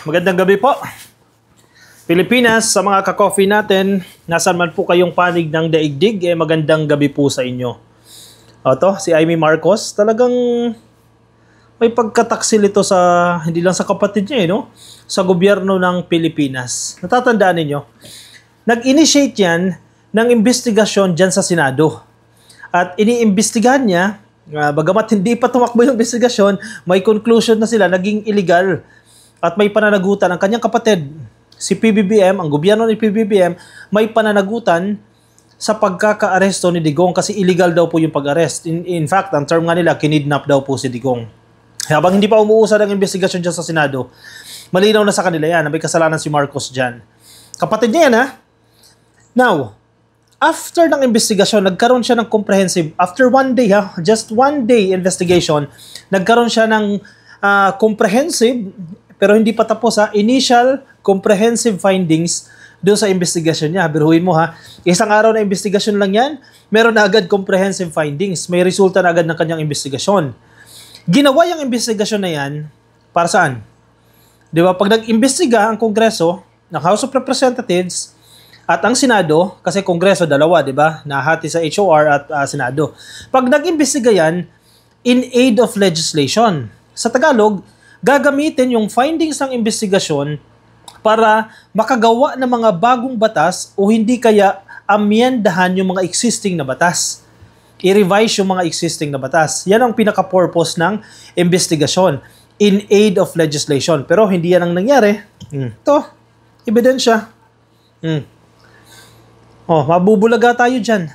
Magandang gabi po, Pilipinas, sa mga ka-coffee natin. Nasaan man po kayong panig ng daigdig, magandang gabi po sa inyo. Ito, si Amy Marcos, talagang may pagkataksil ito sa, hindi lang sa kapatid niya, sa gobyerno ng Pilipinas. Natatandaan ninyo, nag-initiate yan ng investigasyon dyan sa Senado. At iniimbestigahan niya, bagamat hindi pa tumakbo yung investigasyon, may conclusion na sila, naging illegal. At may pananagutan ang kanyang kapatid, si PBBM, ang gobyerno ni PBBM, may pananagutan sa pagkaka-aresto ni Digong kasi illegal daw po yung pag-arrest. In fact, ang term nga nila, kinidnap daw po si Digong. Habang hindi pa umuusad ang investigasyon dyan sa Senado, malinaw na sa kanila yan na may kasalanan si Marcos dyan. Kapatid niya yan, ha? Now, after ng investigasyon, nagkaroon siya ng comprehensive, after one day, just one day investigation, nagkaroon siya ng comprehensive, pero hindi pa tapos, initial comprehensive findings doon sa investigasyon niya. Biruhin mo, isang araw na investigasyon lang yan, meron na agad comprehensive findings, may resulta na agad ng kanyang investigasyon. Ginawa yung investigasyon na yan, para saan? Di ba? Pag nag-imbestiga ang Kongreso, ng House of Representatives, at ang Senado, kasi Kongreso dalawa, di ba? Nahati sa HOR at Senado. Pag nag-imbestiga yan, in aid of legislation. Sa Tagalog, gagamitin yung findings ng investigasyon para makagawa ng mga bagong batas o hindi kaya amyendahan yung mga existing na batas. I-revise yung mga existing na batas. Yan ang pinaka-purpose ng investigasyon, in aid of legislation. Pero hindi yan ang nangyari. Ito, ebidensya. Mabubulaga tayo dyan.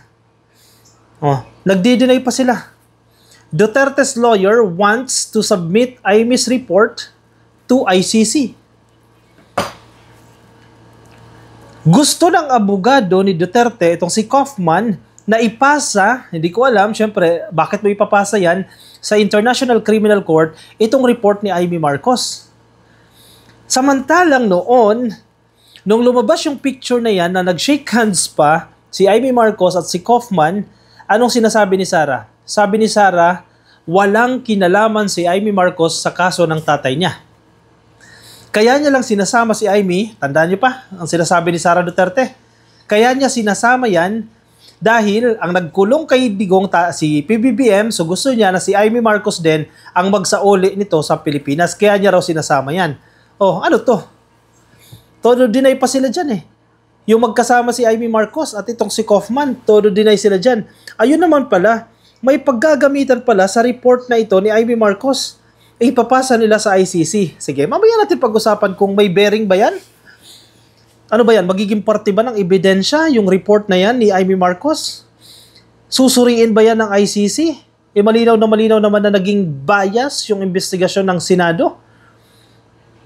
Nagdi-deny pa sila. Duterte's lawyer wants to submit Amy's report to ICC. Gusto ng abogado ni Duterte, itong si Kaufman, na ipasa, hindi ko alam, syempre, bakit mo ipapasa yan, sa International Criminal Court, itong report ni Amy Marcos. Samantalang noon, nung lumabas yung picture na yan, na nag-shake hands pa, si Amy Marcos at si Kaufman, anong sinasabi ni Sarah? Sabi ni Sarah, walang kinalaman si Amy Marcos sa kaso ng tatay niya. Kaya niya lang sinasama si Amy, tandaan niyo pa, ang sinasabi ni Sara Duterte. Kaya niya sinasama yan dahil ang nagkulong kay Digong si PBBM, so gusto niya na si Amy Marcos din ang magsauli nito sa Pilipinas. Kaya niya raw sinasama yan. Ano to? Todo deny pa sila dyan Yung magkasama si Amy Marcos at itong si Kaufman, todo deny sila dyan. Ayun naman pala, may paggagamitan pala sa report na ito ni Amy Marcos. Ipapasa nila sa ICC. Sige, mamaya natin pag-usapan kung may bearing ba yan. Ano ba yan? Magiging parte ba ng ebidensya yung report na yan ni Amy Marcos? Susuriin ba yan ng ICC? Malinaw naman na naging bias yung investigasyon ng Senado.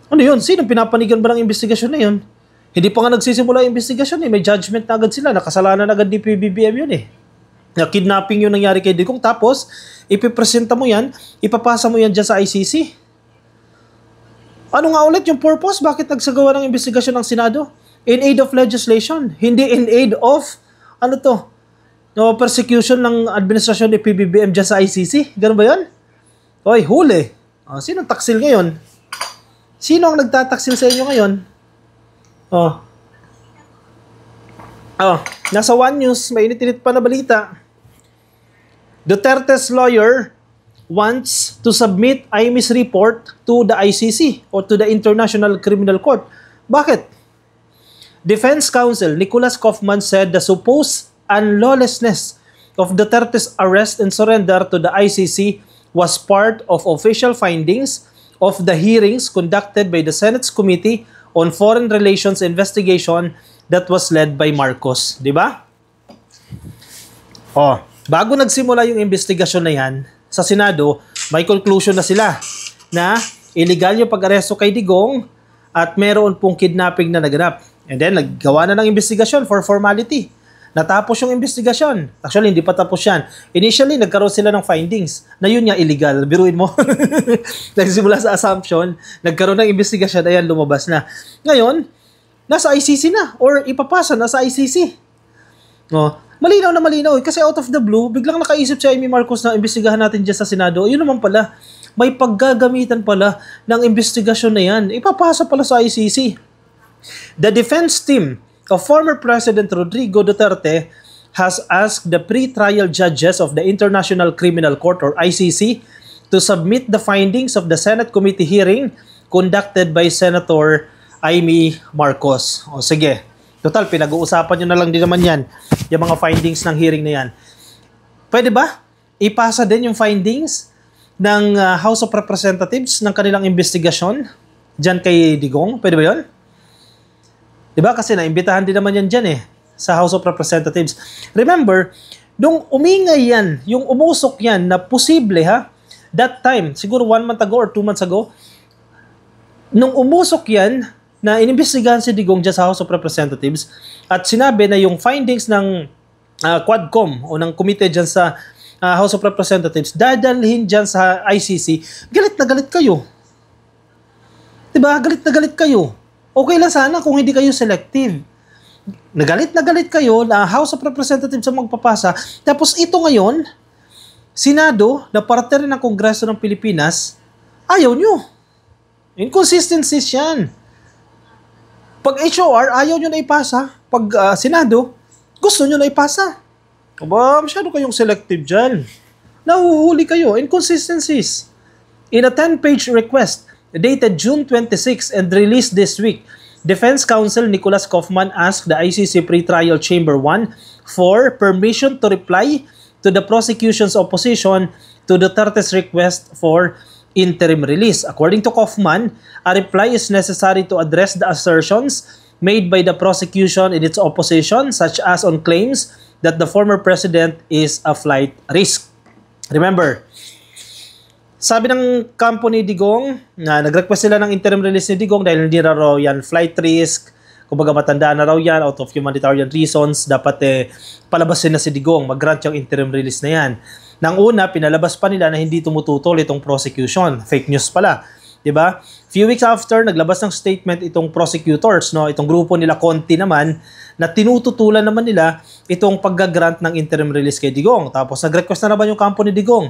Ano yun? Sinong pinapanigan ba ng investigasyon na yun? Hindi pa nga nagsisimula yung investigasyon may judgment na agad sila. Nakasalanan agad ni PBBM yun na kidnapping yung nangyari kay Digong, tapos ipipresenta mo yan, ipapasa mo yan dyan sa ICC. Ano nga ulit yung purpose? Bakit nagsagawa ng investigasyon ng Senado? In aid of legislation, hindi in aid of persecution ng administrasyon ni PBBM dyan sa ICC. Ganun ba yun? Huli. Sinong taksil ngayon? Sino ang nagtataksil sa inyo ngayon? Nasa One News, may init-init pa na balita. Duterte's lawyer wants to submit Amy's report to the ICC or to the International Criminal Court. Bakit? Defense Counsel Nicholas Kaufman said the supposed unlawlessness of Duterte's arrest and surrender to the ICC was part of official findings of the hearings conducted by the Senate's Committee on Foreign Relations Investigation that was led by Marcos. Di ba? Bago nagsimula yung investigasyon na yan, sa Senado, may conclusion na sila na illegal yung pag-aresto kay Digong at meron pong kidnapping na naganap. And then, naggawa na ng investigasyon for formality. Natapos yung investigasyon. Actually, hindi pa tapos yan. Initially, nagkaroon sila ng findings na yun nga illegal. Biruin mo. Nagsimula sa assumption, nagkaroon ng investigasyon, ayan, lumabas na. Ngayon, nasa ICC na or ipapasa na sa ICC. Malinaw na malinaw. Kasi out of the blue, biglang nakaisip si Amy Marcos na imbestigahan natin dyan sa Senado. Yun naman pala, may paggagamitan pala ng investigasyon na yan. Ipapasa pala sa ICC. The defense team of former President Rodrigo Duterte has asked the pre-trial judges of the International Criminal Court or ICC to submit the findings of the Senate committee hearing conducted by Senator Amy Marcos. O sige, total, pinag-uusapan nyo na lang din naman yan, yung mga findings ng hearing na yan. Pwede ba ipasa din yung findings ng House of Representatives ng kanilang investigasyon dyan kay Digong? Pwede ba yun? Diba? Kasi naimbitahan din naman yan dyan sa House of Representatives. Remember, nung umingay yan, yung umusok yan na posible that time, siguro 1 month ago or 2 months ago, nung umusok yan, na inimbestigahan si Digong dyan sa House of Representatives at sinabi na yung findings ng Quadcom o ng komite dyan sa House of Representatives dadalhin dyan sa ICC, galit na galit kayo. Diba? Galit na galit kayo. Okay lang sana kung hindi kayo selective. Nagalit na galit kayo na House of Representatives ang magpapasa. Tapos ito ngayon, Senado, na parte rin ng Kongreso ng Pilipinas, ayaw nyo. Inconsistencies yan. Pag HOR, ayaw nyo na ipasa. Pag Senado, gusto nyo na ipasa. Aba, masyado kayong selective dyan. Nahuhuli kayo. Inconsistencies. In a 10-page request dated June 26 and released this week, Defense Counsel Nicholas Kaufman asked the ICC Pre-Trial Chamber 1 for permission to reply to the prosecution's opposition to Duterte's request for interim release. According to Kaufman, a reply is necessary to address the assertions made by the prosecution in its opposition, such as on claims that the former president is a flight risk. Remember, sabi ng kampo ni Digong na nag-request sila ng interim release ni Digong dahil hindi na raw yan flight risk, kumbaga matandaan na raw yan, out of humanitarian reasons, dapat palabasin na si Digong, mag-grant yung interim release na yan. Nang una, pinalabas pa nila na hindi tumututol itong prosecution. Fake news pala. Diba? Few weeks after, naglabas ng statement itong prosecutors, itong grupo nila Conti naman, na tinututulan naman nila itong paggagrant ng interim release kay Digong. Tapos nag-request na naman yung kampo ni Digong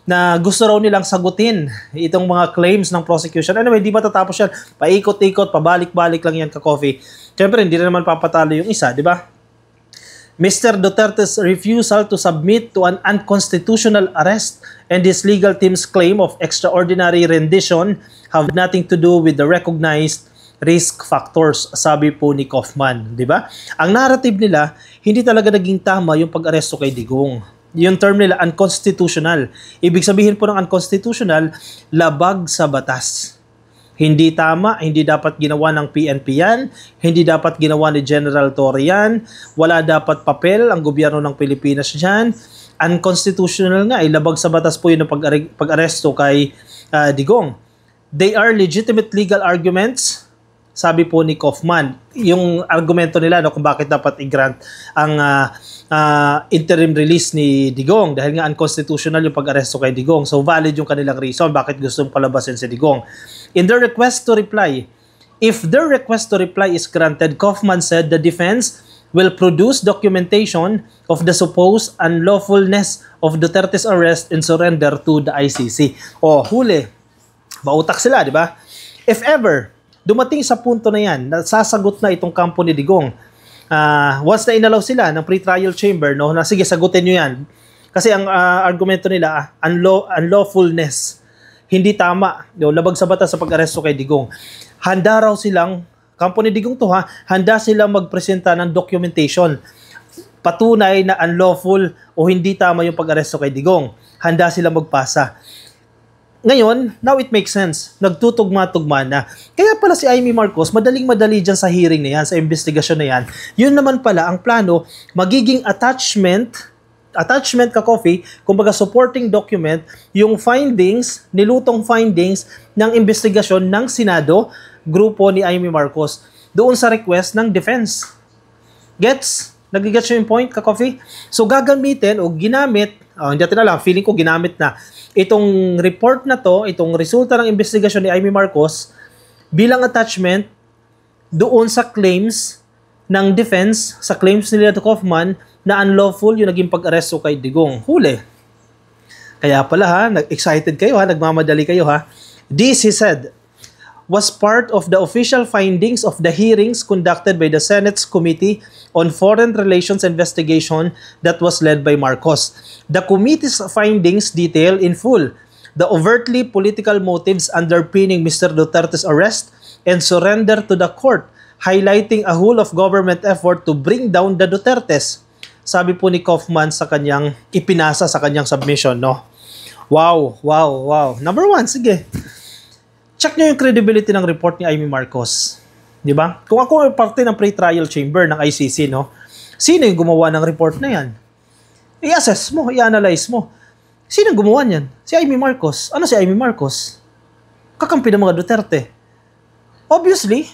na gusto raw nilang sagutin itong mga claims ng prosecution. Anyway, hindi matatapos yan. Paikot-ikot, pabalik-balik lang yan ka-coffee. Siyempre, hindi na naman papatalo yung isa, di ba? Mr. Duterte's refusal to submit to an unconstitutional arrest and his legal team's claim of extraordinary rendition have nothing to do with the recognized risk factors, sabi po ni Kaufman, di ba? Ang narrative nila, hindi talaga naging tama yung pag-aresto kay Digong. Yung term nila, unconstitutional. Ibig sabihin po ng unconstitutional, labag sa batas. Hindi tama, hindi dapat ginawa ng PNP yan, hindi dapat ginawa ni General Torre yan, wala dapat papel ang gobyerno ng Pilipinas dyan, unconstitutional nga, labag sa batas po yun ang pag-aresto kay Digong. They are legitimate legal arguments, sabi po ni Kaufman. Yung argumento nila kung bakit dapat i-grant ang interim release ni Digong dahil nga unconstitutional yung pag-aresto kay Digong. So valid yung kanilang reason bakit gustong palabasin si Digong. In their request to reply, if their request to reply is granted, Kaufman said the defense will produce documentation of the supposed unlawfulness of Duterte's arrest and surrender to the ICC. Huli. Mautak sila, di ba? If ever, dumating sa punto na yan, nasasagot na itong kampo ni Digong. Once na inalaw sila ng pre-trial chamber, na sige, sagutin nyo yan. Kasi ang argumento nila, unlawfulness. Hindi tama, labag sa batas sa pag-aresto kay Digong. Handa raw silang, kampo ni Digong to handa silang magpresenta ng documentation. Patunay na unlawful o hindi tama yung pag-aresto kay Digong. Handa silang magpasa. Ngayon, now it makes sense. Nagtutugma-tugma na. Kaya pala si Amy Marcos, madaling-madali dyan sa hearing na yan, sa investigasyon na yan. Yun naman pala ang plano, magiging attachment ka-coffee, kumbaga supporting document, yung findings, nilutong findings ng investigasyon ng Senado, grupo ni Amy Marcos, doon sa request ng defense. Gets? Nag-gets yung point, ka-coffee? So gagamitin o ginamit, hindi natin alam, feeling ko ginamit na, itong report na to, itong resulta ng investigasyon ni Amy Marcos, bilang attachment doon sa claims ng defense, sa claims nila to Kaufman, na unlawful yung naging pag-aresto kay Digong. Huli. Kaya pala ha, excited kayo ha, nagmamadali kayo ha. This, he said, was part of the official findings of the hearings conducted by the Senate's Committee on Foreign Relations Investigation that was led by Marcos. The committee's findings detail in full the overtly political motives underpinning Mr. Duterte's arrest and surrender to the court, highlighting a whole of government effort to bring down the Dutertes. Sabi po ni Kaufman sa kanyang ipinasa sa kanyang submission, no? Wow, wow, wow. Number one, sige. Check nyo yung credibility ng report ni Amy Marcos. Di ba? Kung ako ay parte ng pre-trial chamber ng ICC, no? Sino yung gumawa ng report na yan? I-assess mo, i-analyze mo. Sino gumawa niyan? Si Amy Marcos. Ano si Amy Marcos? Kakampi ng mga Duterte. Obviously,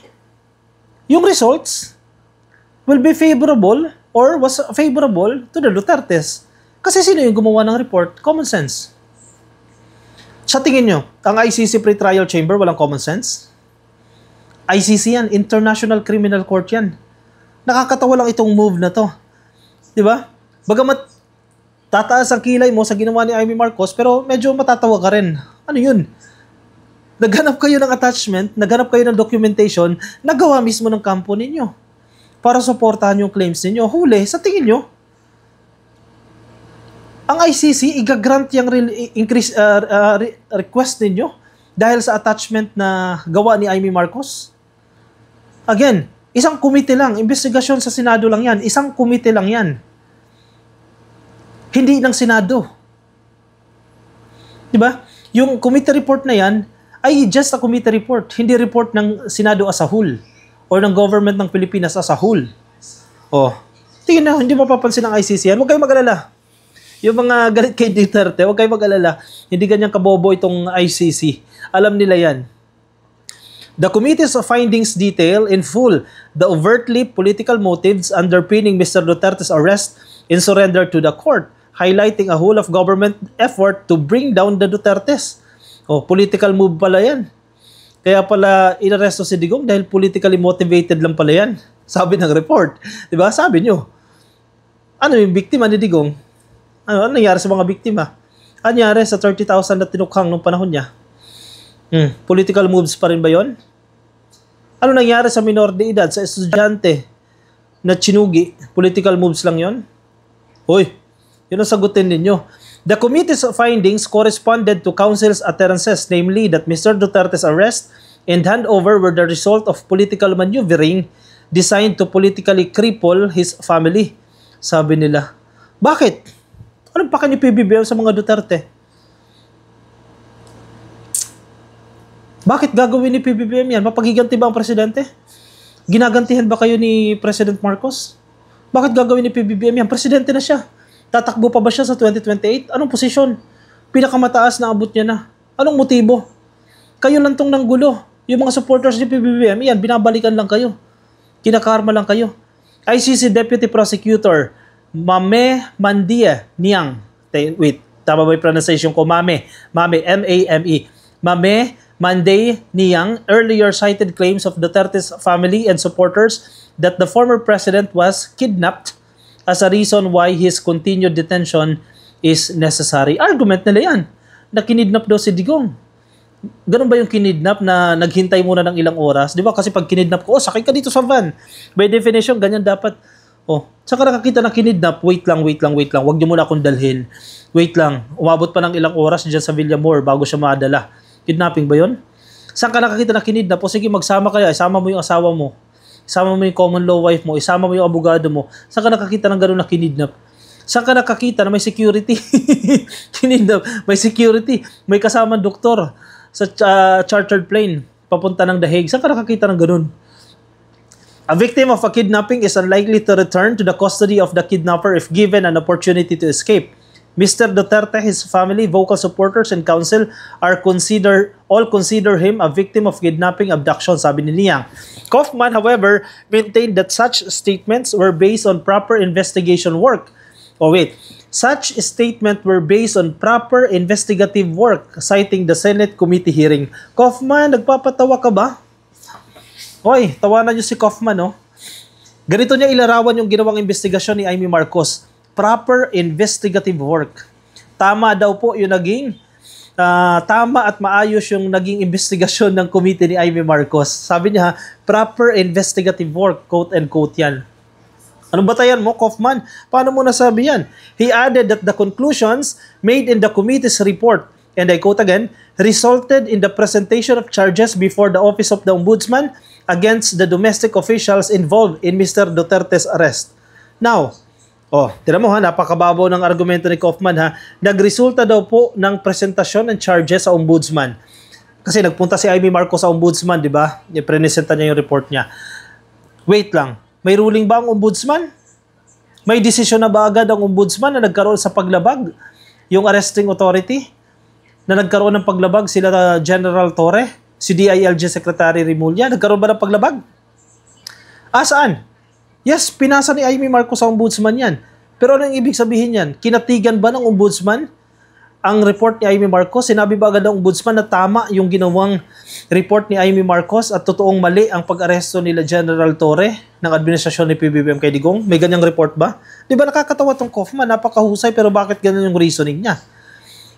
yung results will be favorable or was favorable to the Dutertes. Kasi sino yung gumawa ng report? Common sense. Sa tingin nyo, ang ICC pre-trial chamber walang common sense? ICC yan, International Criminal Court yan. Nakakatawa lang itong move na to. Diba? Bagamat tataas ang kilay mo sa ginawa ni Amy Marcos, pero medyo matatawa ka rin. Ano yun? Naghanap kayo ng attachment, naghanap kayo ng documentation, nagawa mismo ng kampo ninyo para suportahan yung claims ninyo. Huli, sa tingin nyo, ang ICC igagrant yung request ninyo dahil sa attachment na gawa ni Amy Marcos? Again, isang komite lang, investigasyon sa Senado lang yan, isang komite lang yan. Hindi ng Senado. Diba? Yung committee report na yan ay just a committee report, hindi report ng Senado as a whole or ng government ng Pilipinas as a whole. Oh, tingin na, hindi mapapansin ng ICC yan. Huwag kayong mag-alala. Yung mga galit kay Duterte, huwag kayong mag-alala. Hindi ganyan kabobo itong ICC. Alam nila yan. The committee's findings detail in full the overtly political motives underpinning Mr. Duterte's arrest and surrender to the court, highlighting a whole of government effort to bring down the Dutertes. Oh, political move pala yan. Kaya pala inaresto si Digong dahil politically motivated lang pala yan. Sabi ng report. Diba? Sabi nyo. Ano yung biktima ni Digong? Ano nangyari sa mga biktima? Ano nangyari sa 30,000 na tinukhang nung panahon niya? Political moves pa rin ba yun? Ano nangyari sa minor de edad, sa estudyante na chinugi? Political moves lang yun? Hoy, yun ang sagutin ninyo. The committee's findings corresponded to counsel's utterances, namely that Mr. Duterte's arrest and handover were the result of political maneuvering designed to politically cripple his family. Sabi nila. Bakit? Anong paka ni PBBM sa mga Duterte? Bakit gagawin ni PBBM yan? Mapaghiganti ba ang presidente? Ginagantihan ba kayo ni President Marcos? Bakit gagawin ni PBBM yan? Presidente na siya. Tatakbo pa ba siya sa 2028? Anong posisyon? Pinakamataas na abot niya na. Anong motibo? Kayo lang tong nanggulo. Yung mga supporters ni PBBM, yan, binabalikan lang kayo. Kinakarma lang kayo. ICC Deputy Prosecutor Mame Mandia Niang. Wait, tama ba yung pronunciation ko? Mame, M-A-M-E. Mame Manday Niang earlier cited claims of Duterte's family and supporters that the former president was kidnapped as a reason why his continued detention is necessary. Argument nila yan, na kinidnap daw si Digong. Ganun ba yung kinidnap na naghintay muna ng ilang oras? Di ba? Kasi pag kinidnap ko, sakay ka dito sa van. By definition, ganyan dapat. Oh, saka nakakita na kinidnap, wait lang. Huwag niyo muna akong dalhin. Wait lang. Umabot pa ng ilang oras dyan sa Villamor bago siya madala. Kidnapping ba yun? Saan ka nakakita na kinidnap? O sige, magsama kayo. Isama mo yung asawa mo. Isama mo yung common law wife mo. Isama mo yung abogado mo. Saan ka nakakita ng gano'n na kinidnap? Saan ka nakakita na may security? Kinidnap. May security. May kasamang doktor sa chartered plane papunta ng The Hague. Saan ka nakakita ng gano'n? A victim of a kidnapping is unlikely to return to the custody of the kidnapper if given an opportunity to escape. Mr. Duterte, his family, vocal supporters, and counsel all consider him a victim of kidnapping abduction, sabi ni Niang. Kaufman, however, maintained that such statements were based on proper investigation work. Such statements were based on proper investigative work, citing the Senate committee hearing. Kaufman, nagpapatawa ka ba? Hoy, tawanan niyo si Kaufman, no? Ganito niya ilarawan yung ginawang investigasyon ni Amy Marcos. Proper investigative work. Tama daw po yung naging tama at maayos yung naging investigasyon ng committee ni Amy Marcos. Sabi niya, proper investigative work, quote and quote yan. Anong batayan mo, Kaufman? Paano mo nasabi yan? He added that the conclusions made in the committee's report, and I quote again, resulted in the presentation of charges before the Office of the Ombudsman against the domestic officials involved in Mr. Duterte's arrest. Now, tira mo ha, napakababaw ng argumento ni Kaufman ha. Nagresulta daw po ng presentasyon ng charges sa Ombudsman. Kasi nagpunta si Amy Marcos sa Ombudsman, di ba? I-presenta niya yung report niya. Wait lang, may ruling ba ang Ombudsman? May desisyon na ba agad ang Ombudsman na nagkaroon sa paglabag? Yung arresting authority na nagkaroon ng paglabag sila General Torre, si DILG Secretary Rimulya, nagkaroon ba ng paglabag? Saan? Yes, pinasa ni Amy Marcos sa Ombudsman yan. Pero anong ibig sabihin yan? Kinatigan ba ng Ombudsman ang report ni Amy Marcos? Sinabi ba agad ng Ombudsman na tama yung ginawang report ni Amy Marcos at totoong mali ang pag-aresto nila General Torre ng administrasyon ni PBBM kay Digong? May ganyang report ba? Di ba nakakatawa tong Kaufman? Napakahusay, pero bakit ganun yung reasoning niya?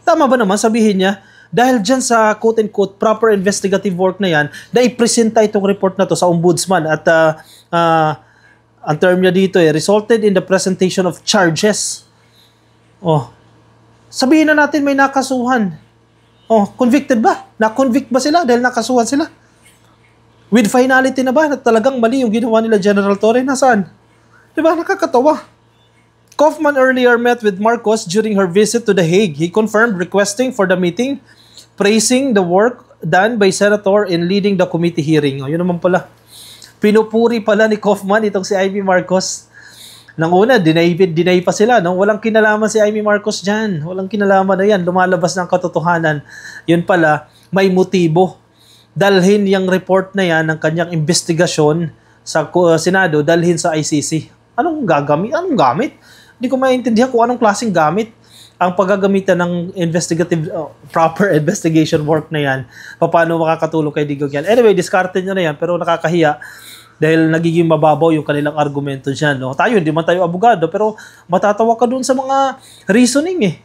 Tama ba naman sabihin niya, dahil dyan sa quote-unquote proper investigative work na yan, na ipresenta itong report na to sa Ombudsman at ang term niya dito resulted in the presentation of charges. Sabihin na natin may nakasuhan. Convicted ba? Na-convict ba sila dahil nakasuhan sila? With finality na ba na talagang mali yung ginawa nila General Torre? Nasaan? Diba? Nakakatawa. Kaufman earlier met with Marcos during her visit to The Hague. He confirmed requesting for the meeting, praising the work done by Senator in leading the committee hearing. Yun naman pala. Pinupuri pala ni Kaufman itong si Amy Marcos. Nang una, deny pa sila. No? Walang kinalaman si Amy Marcos dyan. Walang kinalaman na yan. Lumalabas ng katotohanan. Yun pala, may motibo. Dalhin yung report na yan ng kanyang investigasyon sa Senado, dalhin sa ICC. Anong gagamit? Anong gamit? Hindi ko maintindihan kung anong klaseng gamit ang paggagamitan ng investigative, proper investigation work na yan. Paano makakatulong kay Digong yan. Anyway, discarded nyo na yan, pero nakakahiya dahil nagiging mababaw yung kanilang argumento dyan. No? Tayo, hindi man tayo abogado, pero matatawa ka dun sa mga reasoning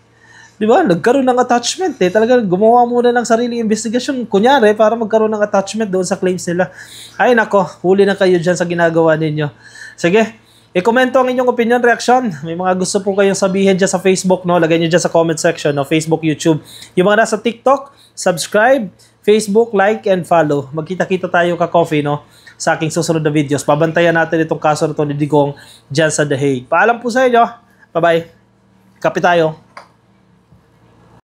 Di ba? Nagkaroon ng attachment Talaga gumawa muna ng sariling investigasyon. Kunyari, para magkaroon ng attachment doon sa claims nila. Ay nako, huli na kayo dyan sa ginagawa ninyo. Sige, i-komento ang inyong opinion, reaction. May mga gusto po kayong sabihin dyan sa Facebook, no? Lagay nyo dyan sa comment section, no? Facebook, YouTube. Yung mga nasa TikTok, subscribe, Facebook, like, and follow. Magkita-kita tayo ka-coffee, no? Sa aking susunod na videos. Pabantayan natin itong kaso na ito ni Digong dyan sa The Hague. Paalam po sa inyo. Bye-bye. Kape tayo.